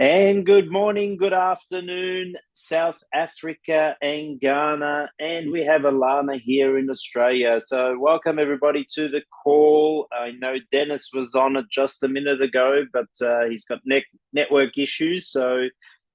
And good morning, good afternoon, South Africa and Ghana. And we have Alana here in Australia. So, welcome everybody to the call. I know Dennis was on it just a minute ago, but he's got network issues. So,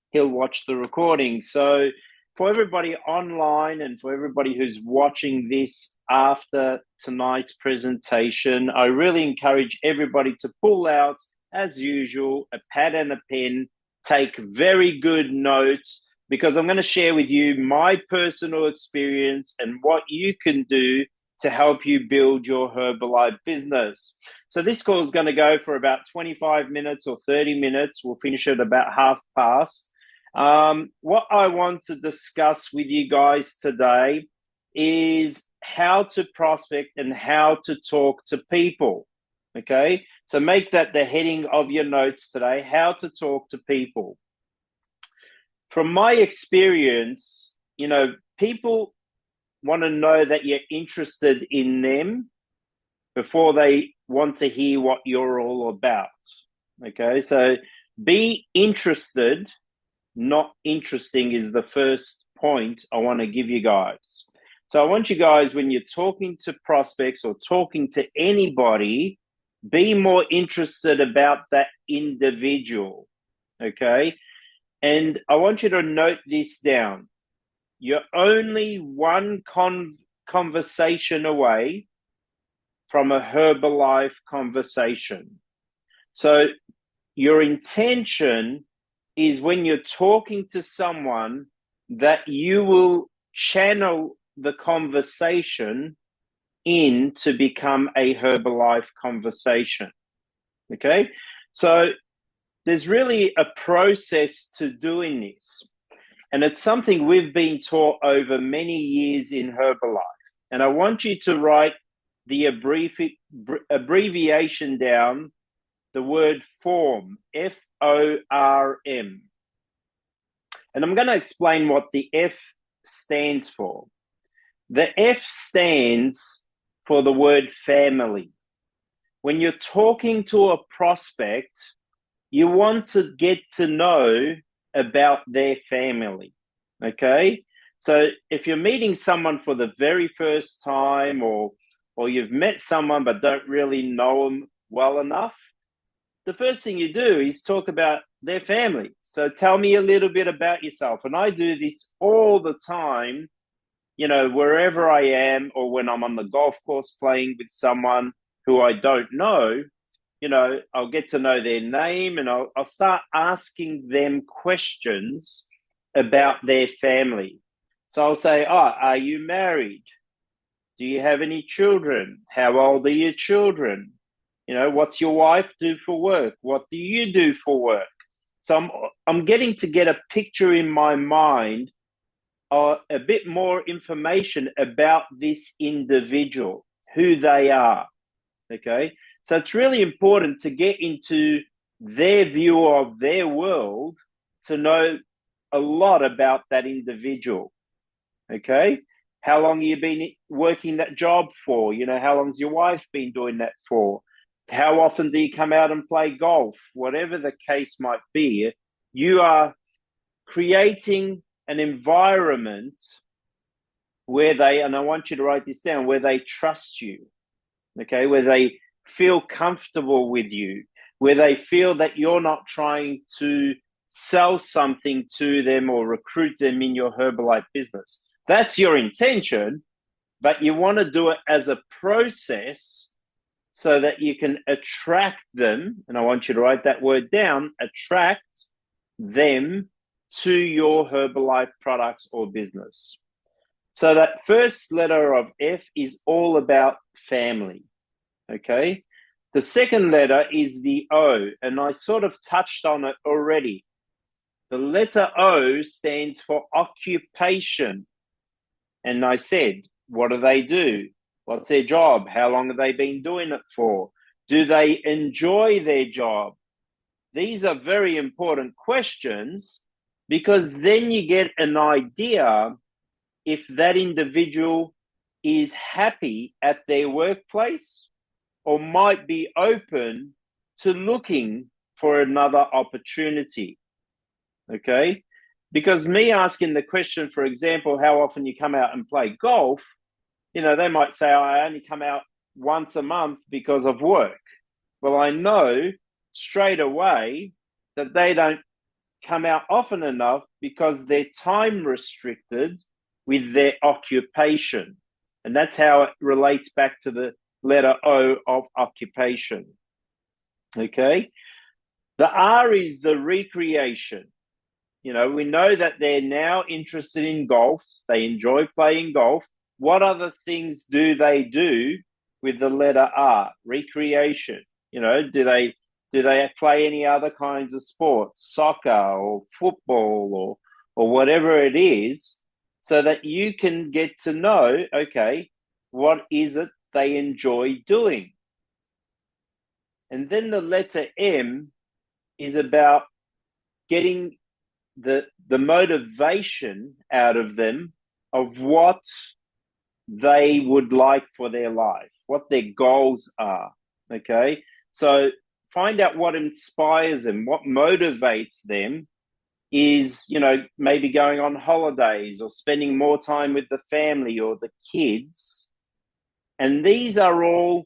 he'll watch the recording. So, for everybody online and for everybody who's watching this after tonight's presentation, I really encourage everybody to pull out, as usual, a pad and a pen, take very good notes, because I'm going to share with you my personal experience and what you can do to help you build your Herbalife business. So this call is going to go for about 25 minutes or 30 minutes. We'll finish at about 1:30. What I want to discuss with you guys today is how to prospect and how to talk to people. Okay, so make that the heading of your notes today, how to talk to people. From my experience, people want to know that you're interested in them before they want to hear what you're all about. Okay, so be interested, not interesting, is the first point I want to give you guys. So I want you guys, when you're talking to prospects or talking to anybody, be more interested about that individual, okay? And I want you to note this down. You're only one conversation away from a Herbalife conversation. So your intention is, when you're talking to someone, that you will channel the conversation in to become a Herbalife conversation. Okay, so there's really a process to doing this, and it's something we've been taught over many years in Herbalife. And I want you to write the abbreviation down, the word form, FORM. And I'm going to explain what the F stands for. The F stands for the word family. When you're talking to a prospect, you want to get to know about their family, okay? So if you're meeting someone for the very first time, or you've met someone but don't really know them well enough, the first thing you do is talk about their family. So tell me a little bit about yourself. And I do this all the time, wherever I am, or when I'm on the golf course playing with someone who I don't know, I'll get to know their name, and I'll start asking them questions about their family. So I'll say, are you married? Do you have any children? How old are your children? What's your wife do for work? What do you do for work? So I'm getting to get a picture in my mind, a bit more information about this individual, who they are. Okay, so it's really important to get into their view of their world to know a lot about that individual. Okay, how long have you been working that job for? How long's your wife been doing that for? How often do you come out and play golf? Whatever the case might be, you are creating an environment where they, and I want you to write this down, where they trust you, okay, where they feel comfortable with you, where they feel that you're not trying to sell something to them or recruit them in your Herbalife business. That's your intention, but you want to do it as a process so that you can attract them. And I want you to write that word down, attract them to your Herbalife products or business. So that first letter of F is all about family. Okay. The second letter is the O, and I sort of touched on it already. The letter O stands for occupation. And I said, what do they do? What's their job? How long have they been doing it for? Do they enjoy their job? These are very important questions, because then you get an idea if that individual is happy at their workplace or might be open to looking for another opportunity. okay? Because me asking the question, for example, how often you come out and play golf, they might say, oh, I only come out once a month because of work. Well, I know straight away that they don't come out often enough because they're time restricted with their occupation. And that's how it relates back to the letter O of occupation. Okay. The R is the recreation. We know that they're now interested in golf. They enjoy playing golf. What other things do they do with the letter R? Recreation. Do they play any other kinds of sports, soccer or football or whatever it is, so that you can get to know, okay, what is it they enjoy doing? And then the letter M is about getting the motivation out of them of what they would like for their life, what their goals are. Okay. So find out what inspires them, what motivates them is, maybe going on holidays or spending more time with the family or the kids. And these are all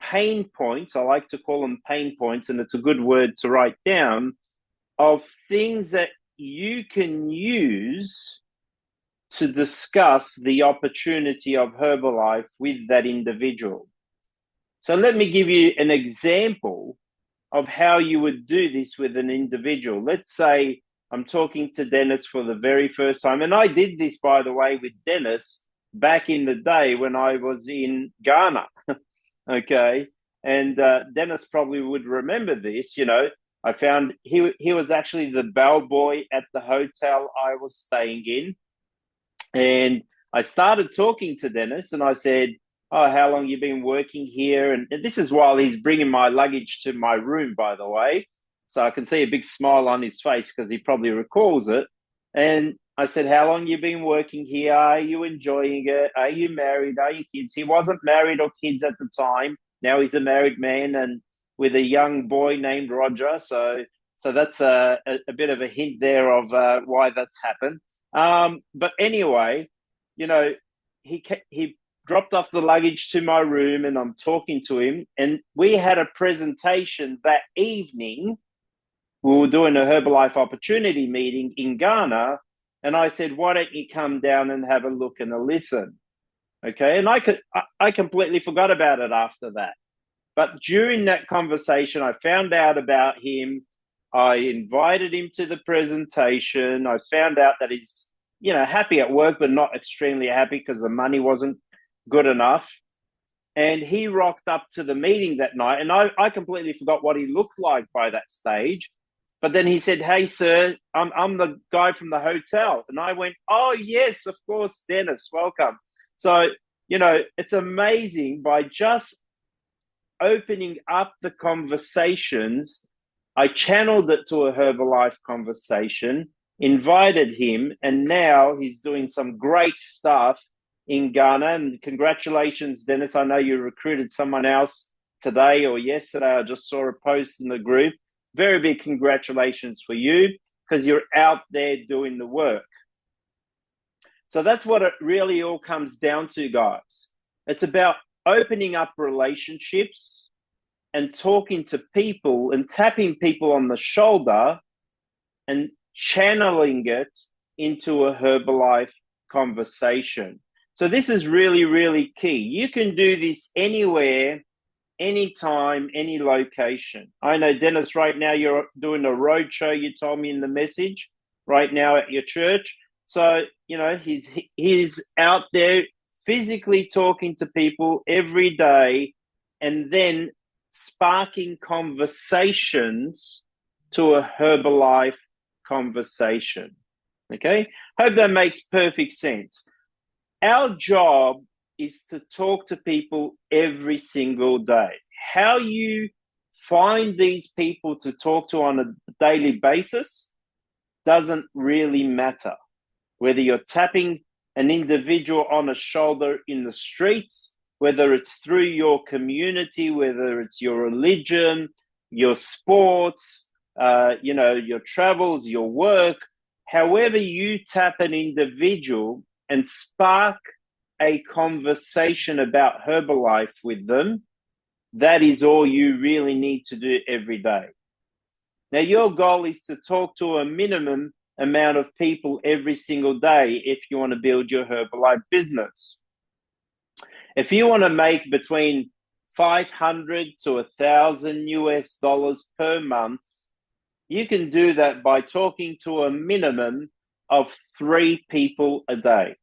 pain points. I like to call them pain points, and it's a good word to write down, of things that you can use to discuss the opportunity of Herbalife with that individual. So let me give you an example of how you would do this with an individual. Let's say I'm talking to Dennis for the very first time. And I did this, by the way, with Dennis back in the day when I was in Ghana. Okay. And Dennis probably would remember this. I found he was actually the bellboy at the hotel I was staying in. And I started talking to Dennis and I said, oh, how long you been working here? And this is while he's bringing my luggage to my room, by the way. So I can see a big smile on his face because he probably recalls it. And I said, how long you been working here? Are you enjoying it? Are you married? Are you kids? He wasn't married or kids at the time. Now he's a married man and with a young boy named Roger. So that's a bit of a hint there of why that's happened. But anyway, he dropped off the luggage to my room and I'm talking to him. And we had a presentation that evening. We were doing a Herbalife opportunity meeting in Ghana. And I said, why don't you come down and have a look and a listen? Okay. And I completely forgot about it after that. But during that conversation, I found out about him. I invited him to the presentation. I found out that he's, happy at work, but not extremely happy because the money wasn't good enough. And he rocked up to the meeting that night. And I completely forgot what he looked like by that stage. But then he said, hey, sir, I'm the guy from the hotel. And I went, oh, yes, of course, Dennis, welcome. So, it's amazing by just opening up the conversations. I channeled it to a Herbalife conversation, invited him, and now he's doing some great stuff in Ghana. And congratulations, Dennis. I know you recruited someone else today or yesterday. I just saw a post in the group. Very big congratulations for you because you're out there doing the work. So that's what it really all comes down to, guys. It's about opening up relationships and talking to people and tapping people on the shoulder and channeling it into a Herbalife conversation. So this is really, really key. You can do this anywhere, anytime, any location. I know, Dennis, right now you're doing a road show, you told me in the message, right now at your church. So, he's out there physically talking to people every day and then sparking conversations to a Herbalife conversation. Okay? Hope that makes perfect sense. Our job is to talk to people every single day. How you find these people to talk to on a daily basis doesn't really matter. Whether you're tapping an individual on a shoulder in the streets, whether it's through your community, whether it's your religion, your sports, your travels, your work, however you tap an individual and spark a conversation about Herbalife with them, that is all you really need to do every day. Now, your goal is to talk to a minimum amount of people every single day if you want to build your Herbalife business. If you want to make between 500 to 1,000 US dollars per month, you can do that by talking to a minimum of 3 people a day.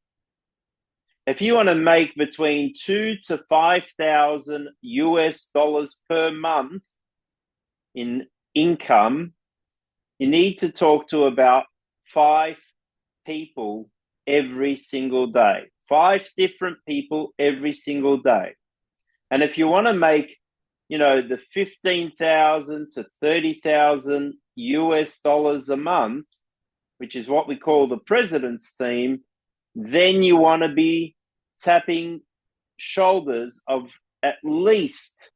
If you want to make between 2 to 5,000 US dollars per month in income, you need to talk to about 5 people every single day. 5 different people every single day. And if you want to make, the 15,000 to 30,000 US dollars a month, which is what we call the president's team, then you want to be tapping shoulders of at least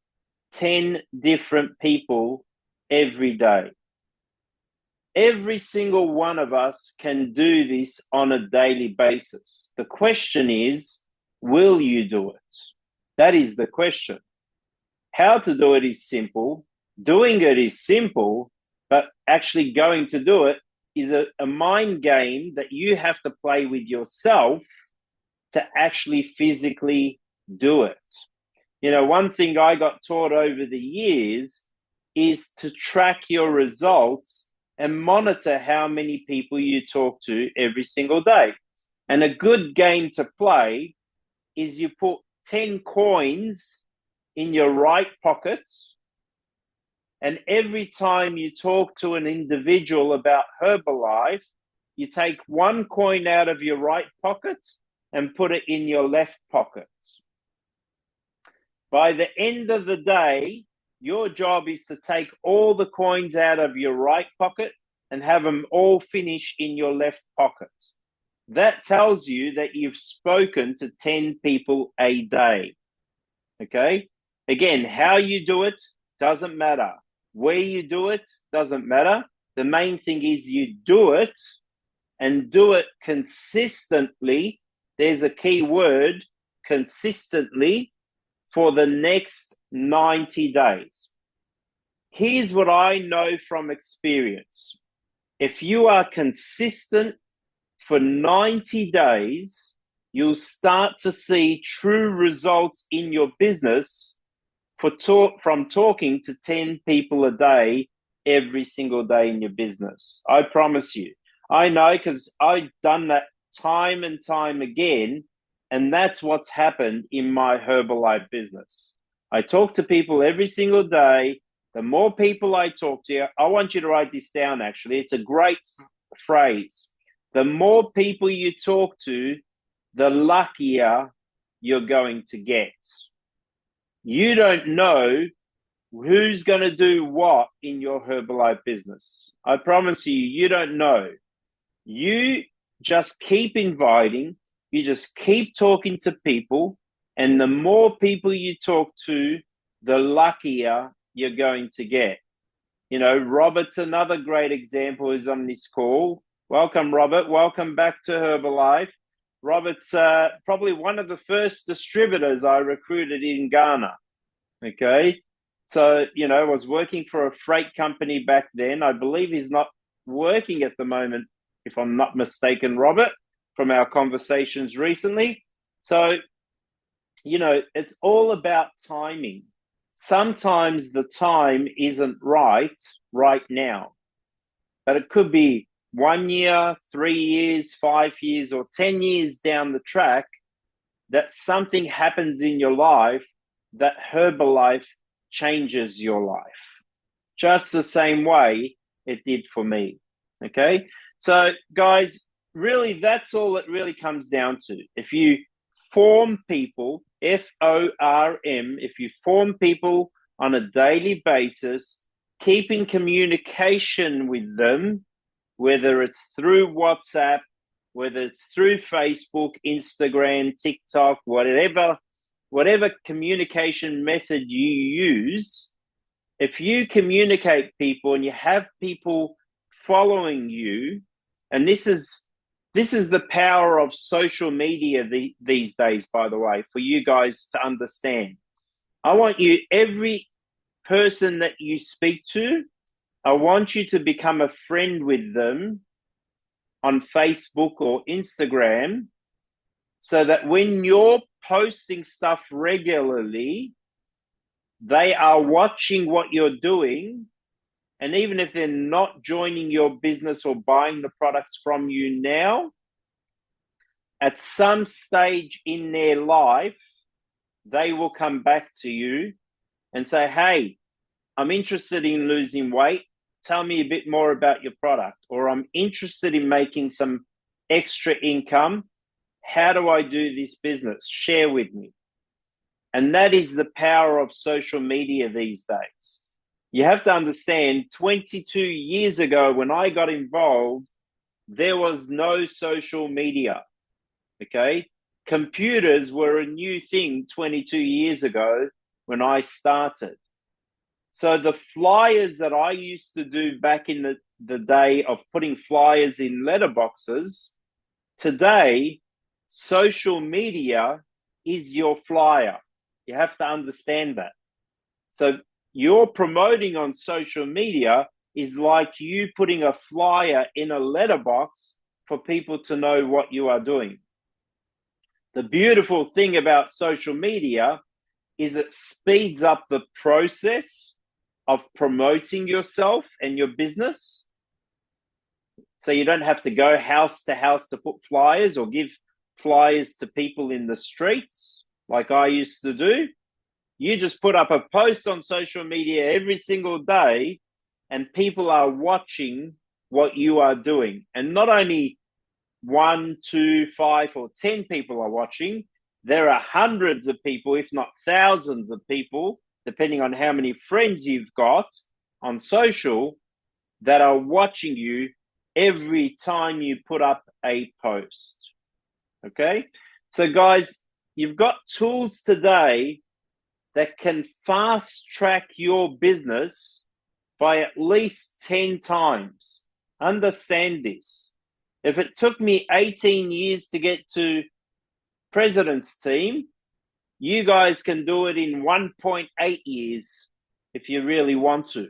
10 different people every day. Every single one of us can do this on a daily basis. The question is, will you do it? That is the question. How to do it is simple. Doing it is simple, but actually going to do it is a mind game that you have to play with yourself to actually physically do it. One thing I got taught over the years is to track your results and monitor how many people you talk to every single day. And a good game to play is you put 10 coins in your right pocket, and every time you talk to an individual about Herbalife, you take 1 coin out of your right pocket and put it in your left pocket. By the end of the day, your job is to take all the coins out of your right pocket and have them all finish in your left pocket. That tells you that you've spoken to 10 people a day. Okay? Again, how you do it doesn't matter. Where you do it doesn't matter. The main thing is you do it, and do it consistently. There's a key word, consistently, for the next 90 days. Here's what I know from experience. If you are consistent for 90 days, you'll start to see true results in your business from talking to 10 people a day every single day in your business. I promise you. I know, because I've done that time and time again, and that's what's happened in my Herbalife business. I talk to people every single day. The more people I talk to, I want you to write this down, actually. It's a great phrase. The more people you talk to, the luckier you're going to get. You don't know who's going to do what in your Herbalife business. I promise you, you don't know. You just keep inviting, you just keep talking to people, and the more people you talk to, the luckier you're going to get. Robert's another great example who's on this call. Welcome, Robert. Welcome back to Herbalife. Robert's probably one of the first distributors I recruited in Ghana. Okay. So, was working for a freight company back then. I believe he's not working at the moment, if I'm not mistaken, Robert, from our conversations recently. So, it's all about timing. Sometimes the time isn't right now, but it could be 1 year, 3 years, 5 years, or 10 years down the track that something happens in your life that Herbalife changes your life. Just the same way it did for me. Okay? So, guys, really, that's all it really comes down to. If you form people, F-O-R-M, if you form people on a daily basis, keep in communication with them, whether it's through WhatsApp, whether it's through Facebook, Instagram, TikTok, whatever communication method you use, if you communicate people and you have people following you, and this is the power of social media these days, by the way, for you guys to understand. I want you, every person that you speak to, I want you to become a friend with them on Facebook or Instagram, so that when you're posting stuff regularly, they are watching what you're doing. And even if they're not joining your business or buying the products from you now, at some stage in their life, they will come back to you and say, hey, I'm interested in losing weight. Tell me a bit more about your product. Or I'm interested in making some extra income. How do I do this business? Share with me. And that is the power of social media these days. You have to understand, 22 years ago when I got involved, there was no social media, okay? Computers were a new thing 22 years ago when I started. So the flyers that I used to do back in the day of putting flyers in letterboxes, today, social media is your flyer. You have to understand that. So your promoting on social media is like you putting a flyer in a letterbox for people to know what you are doing. The beautiful thing about social media is it speeds up the process of promoting yourself and your business. So you don't have to go house to house to put flyers or give flyers to people in the streets like I used to do. You just put up a post on social media every single day, and people are watching what you are doing. And not only 1, 2, 5, or 10 people are watching, there are hundreds of people, if not thousands of people, depending on how many friends you've got on social, that are watching you every time you put up a post. Okay? So guys, you've got tools today that can fast track your business by at least 10 times. Understand this. If it took me 18 years to get to president's team, you guys can do it in 1.8 years if you really want to.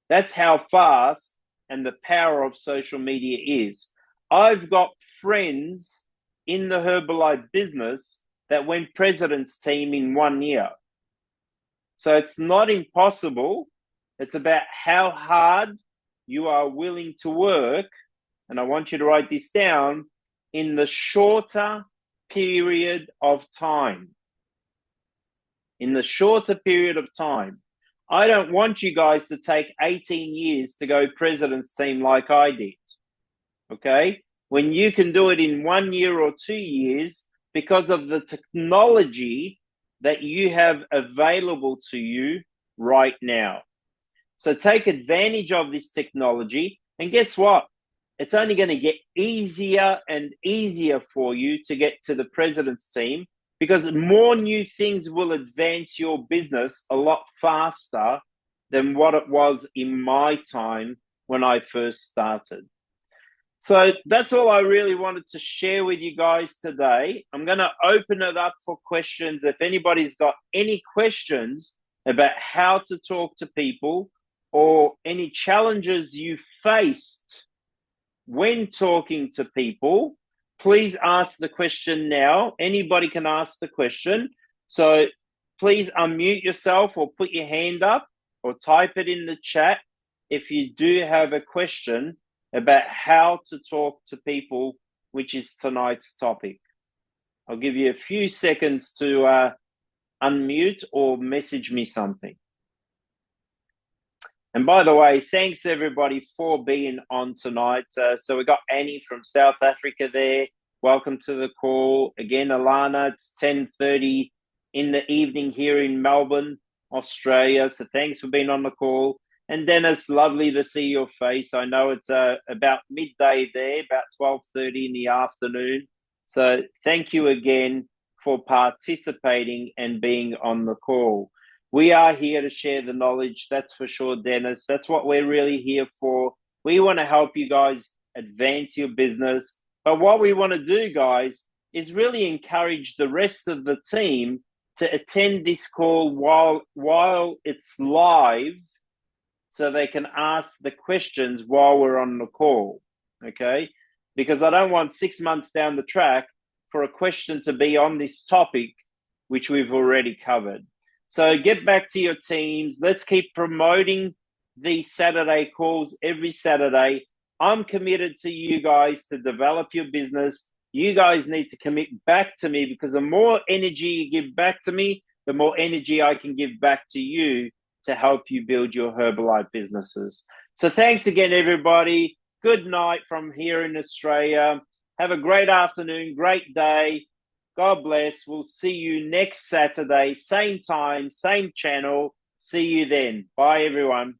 That's how fast and the power of social media is. I've got friends in the Herbalife business that went president's team in 1 year. So it's not impossible. It's about how hard you are willing to work. And I want you to write this down, in the shorter period of time. In the shorter period of time. I don't want you guys to take 18 years to go president's team like I did. Okay? When you can do it in 1 year or 2 years because of the technology that you have available to you right now. So take advantage of this technology. And guess what? It's only going to get easier and easier for you to get to the president's team, because more new things will advance your business a lot faster than what it was in my time when I first started. So that's all I really wanted to share with you guys today. I'm going to open it up for questions. If anybody's got any questions about how to talk to people or any challenges you faced when talking to people, please ask the question now. Anybody can ask the question. So please unmute yourself or put your hand up or type it in the chat if you do have a question about how to talk to people, which is tonight's topic. I'll give you a few seconds to unmute or message me something. And by the way, thanks everybody for being on tonight. So we got Annie from South Africa there. Welcome to the call. Again, Alana, it's 10:30 in the evening here in Melbourne, Australia. So thanks for being on the call. And Dennis, lovely to see your face. I know it's about midday there, about 12:30 in the afternoon. So thank you again for participating and being on the call. We are here to share the knowledge. That's for sure, Dennis. That's what we're really here for. We want to help you guys advance your business. But what we want to do, guys, is really encourage the rest of the team to attend this call while it's live, so they can ask the questions while we're on the call, okay? Because I don't want 6 months down the track for a question to be on this topic, which we've already covered. So get back to your teams. Let's keep promoting these Saturday calls every Saturday. I'm committed to you guys to develop your business. You guys need to commit back to me, because the more energy you give back to me, the more energy I can give back to you to help you build your Herbalife businesses. So thanks again, everybody. Good night from here in Australia. Have a great afternoon, great day. God bless. We'll see you next Saturday, same time, same channel. See you then. Bye, everyone.